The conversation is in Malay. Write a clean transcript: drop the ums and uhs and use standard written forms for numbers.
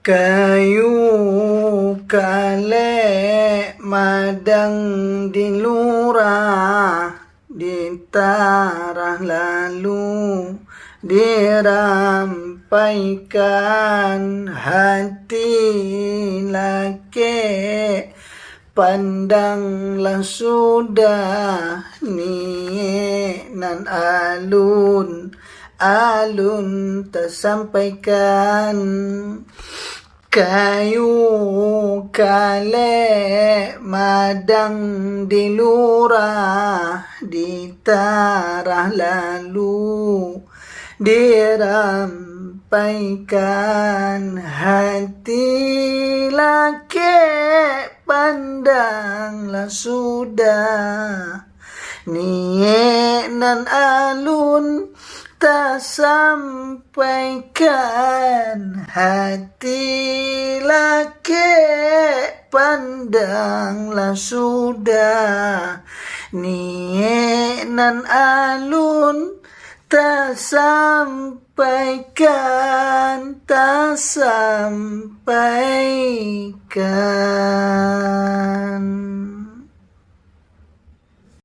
Kayu kale madang dilurah, ditarah lalu dirampaikan hati laki. Pandanglah sudah ni nan alun tersampaikan. Kayu kale madang dilurah, ditarah lalu dirampaikan hati laki. Pandanglah sudah ni nan alun tersampaikan hati laki. Pandanglah sudah ni nan alun tersampaikan.